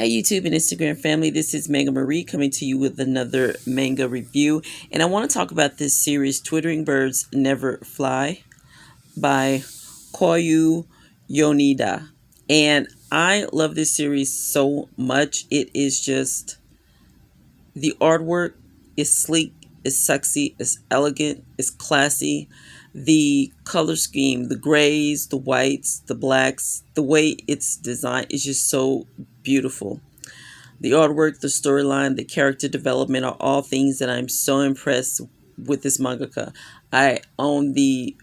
Hey YouTube and Instagram family, this is Manga Marie coming to you with another manga review. And I want to talk about this series, Twittering Birds Never Fly by Koyu Yoneda. And I love this series so much. It is just, the artwork is sleek, it's sexy, it's elegant, it's classy. The color scheme, the grays, the whites, the blacks, the way it's designed is just so beautiful. The artwork, the storyline, the character development are all things that I'm so impressed with this mangaka. I own the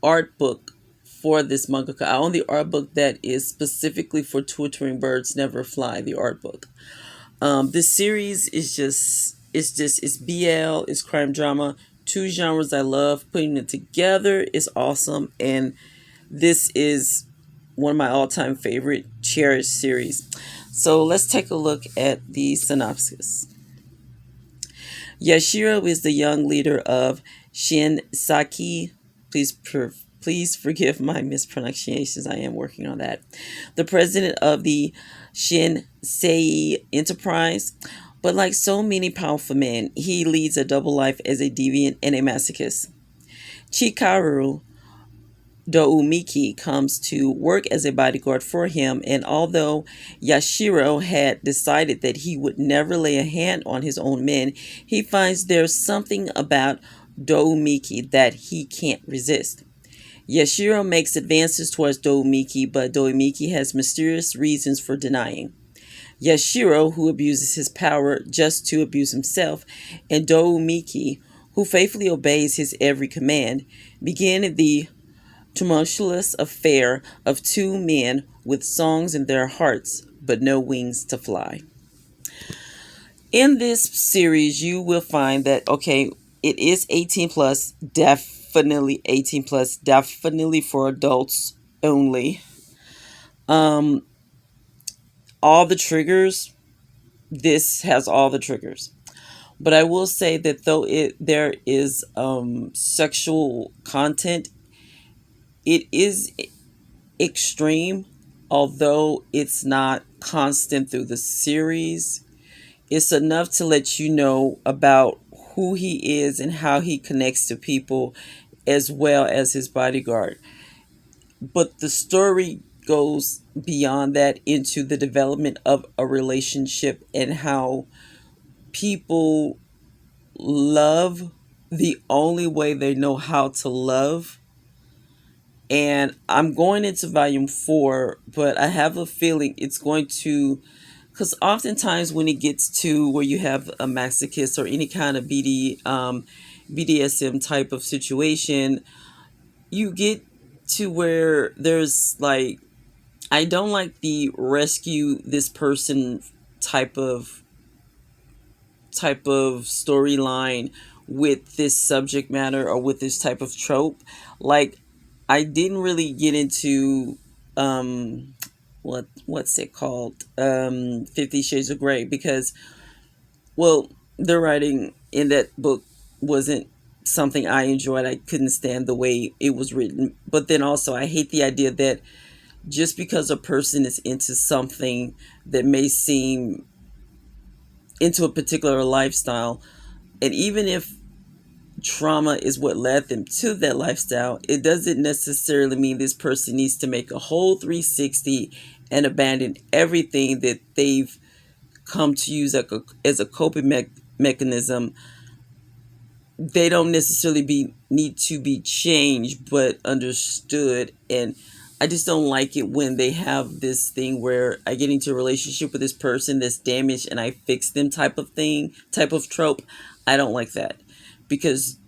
art book for this mangaka. I own the art book that is specifically for Twittering Birds Never Fly, the art book. This series is it's BL, it's crime drama, two genres I love. Putting it together is awesome, and this is one of my all-time favorite cherished series. So let's take a look at the synopsis. Yashiro is the young leader of Shinsaki. Please forgive my mispronunciations. I am working on that. The president of the Shinsei Enterprise. But like so many powerful men, he leads a double life as a deviant and a masochist. Chikaru Doumiki comes to work as a bodyguard for him, and although Yashiro had decided that he would never lay a hand on his own men, he finds there's something about Doumiki that he can't resist. Yashiro makes advances towards Doumiki, but Doumiki has mysterious reasons for denying. Yashiro, who abuses his power just to abuse himself, and Doumiki, who faithfully obeys his every command, begin the tumultuous affair of two men with songs in their hearts but no wings to fly. In this series, you will find that, okay, it is 18 plus, definitely 18 plus, definitely for adults only. All the triggers, this has all the triggers. But I will say that though there is sexual content, it is extreme, although it's not constant through the series. It's enough to let you know about who he is and how he connects to people, as well as his bodyguard. But the story goes beyond that into the development of a relationship and how people love the only way they know how to love. And I'm going into volume 4, but I have a feeling it's going to, because oftentimes when it gets to where you have a masochist or any kind of BDSM type of situation, you get to where there's like, I don't like the rescue this person type of storyline with this subject matter or with this type of trope. Like, I didn't really get into what's it called, 50 Shades of Grey, because, well, the writing in that book wasn't something I enjoyed. I couldn't stand the way it was written. But then also I hate the idea that just because a person is into something that may seem into a particular lifestyle, and even if trauma is what led them to that lifestyle, it doesn't necessarily mean this person needs to make a whole 360 and abandon everything that they've come to use as a coping mechanism. They don't necessarily need to be changed, but understood. And I just don't like it when they have this thing where I get into a relationship with this person that's damaged and I fix them type of thing, type of trope. I don't like that, because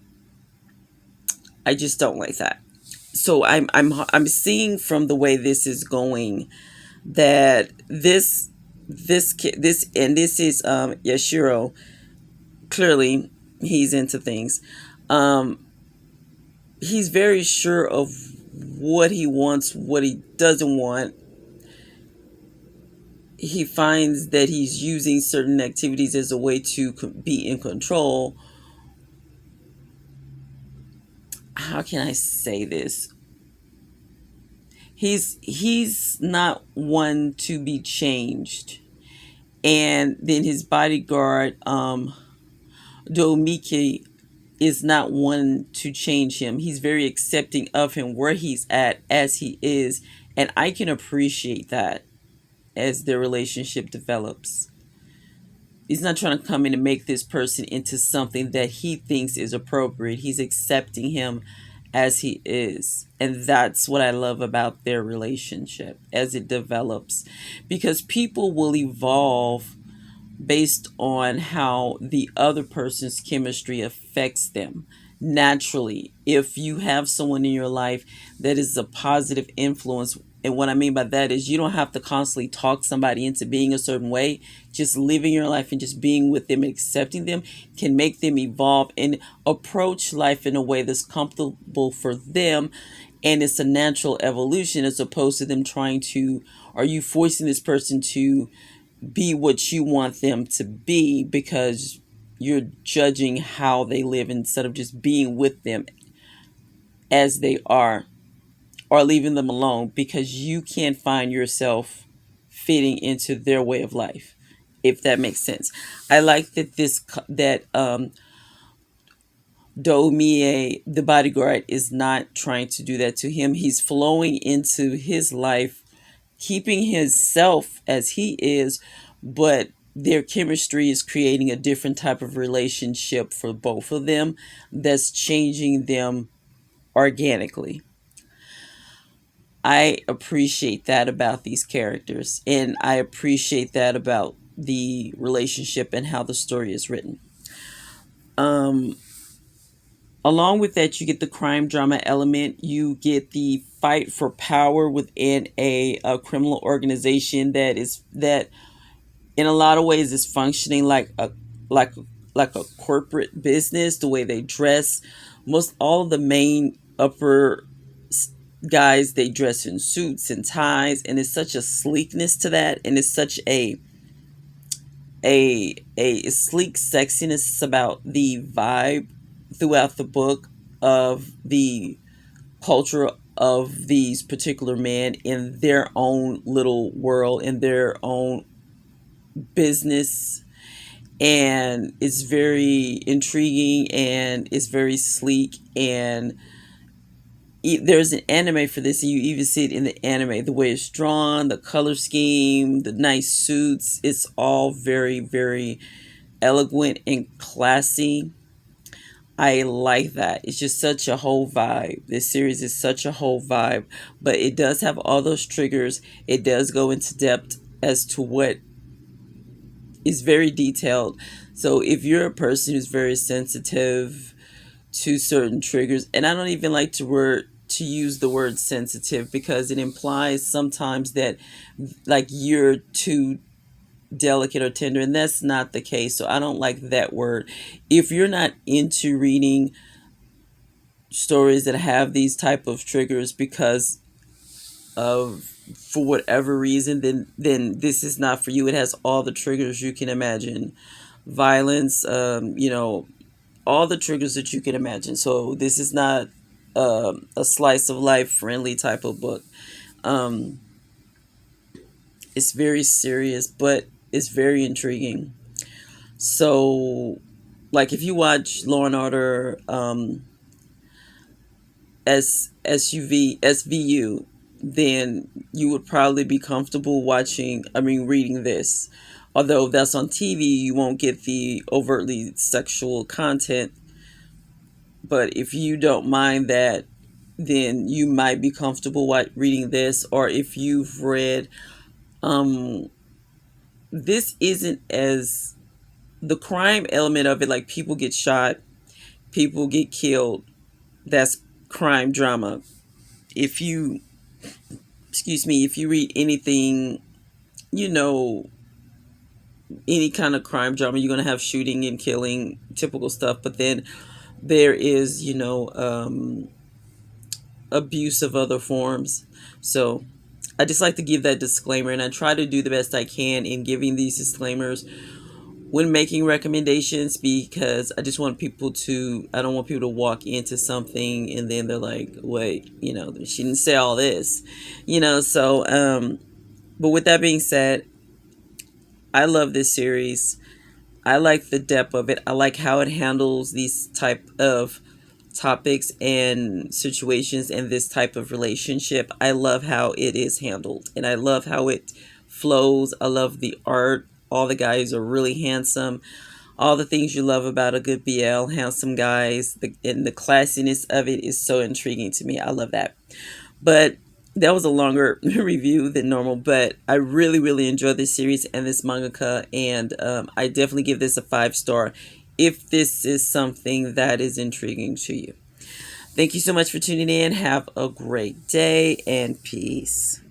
I just don't like that. So I'm seeing from the way this is going that this is Yashiro. Clearly he's into things. He's very sure of what he wants, what he doesn't want. He finds that he's using certain activities as a way to be in control. How can I say this? He's not one to be changed. And then his bodyguard, Domiki, is not one to change him. He's very accepting of him where he's at as he is. And I can appreciate that as their relationship develops. He's not trying to come in and make this person into something that he thinks is appropriate. He's accepting him as he is. And that's what I love about their relationship as it develops. Because people will evolve based on how the other person's chemistry affects them naturally. If you have someone in your life that is a positive influence, and what I mean by that is you don't have to constantly talk somebody into being a certain way. Just living your life and just being with them and accepting them can make them evolve and approach life in a way that's comfortable for them. And it's a natural evolution as opposed to them trying to, are you forcing this person to be what you want them to be because you're judging how they live instead of just being with them as they are, or leaving them alone because you can't find yourself fitting into their way of life, if that makes sense. I like that Domie, the bodyguard, is not trying to do that to him. He's flowing into his life, keeping himself as he is, but their chemistry is creating a different type of relationship for both of them that's changing them organically. I appreciate that about these characters, and I appreciate that about the relationship and how the story is written. Um, Along with that, you get the crime drama element. You get the fight for power within a criminal organization that in a lot of ways is functioning like like a corporate business. The way they dress, most all of the main upper guys, they dress in suits and ties, and it's such a sleekness to that, and it's such a sleek sexiness about the vibe throughout the book of the culture of these particular men in their own little world, in their own business. And it's very intriguing and it's very sleek. And there's an anime for this, and you even see it in the anime, the way it's drawn, the color scheme, the nice suits. It's all very, very eloquent and classy. I like that. It's just such a whole vibe. This series is such a whole vibe, but it does have all those triggers. It does go into depth as to what is very detailed. So if you're a person who's very sensitive to certain triggers, and I don't even like to use the word sensitive because it implies sometimes that like you're too delicate or tender, and that's not the case. So I don't like that word. If you're not into reading stories that have these type of triggers because of, for whatever reason, then this is not for you. It has all the triggers you can imagine, violence, all the triggers that you can imagine. So this is not a slice of life friendly type of book. um it's very serious, but it's very intriguing. So, like, if you watch Law and Order, SVU, then you would probably be comfortable reading this. Although that's on TV, you won't get the overtly sexual content. But if you don't mind that, then you might be comfortable reading this. Or if you've read, um, this isn't as the crime element of it, like people get shot, people get killed. That's crime drama. If you, excuse me, if you read anything, you know, any kind of crime drama, you're going to have shooting and killing, typical stuff. But then there is, abuse of other forms. So I just like to give that disclaimer, and I try to do the best I can in giving these disclaimers when making recommendations, because I don't want people to walk into something and then they're like, wait, she didn't say all this, so, but with that being said, I love this series. I like the depth of it. I like how it handles these type of topics and situations in this type of relationship. I love how it is handled, and I love how it flows. I love the art. All the guys are really handsome. All the things you love about a good BL, handsome guys, and the classiness of it is so intriguing to me. I love that. But that was a longer review than normal, but I really, really enjoyed this series and this mangaka, and I definitely give this a 5 star if this is something that is intriguing to you. Thank you so much for tuning in. Have a great day and peace.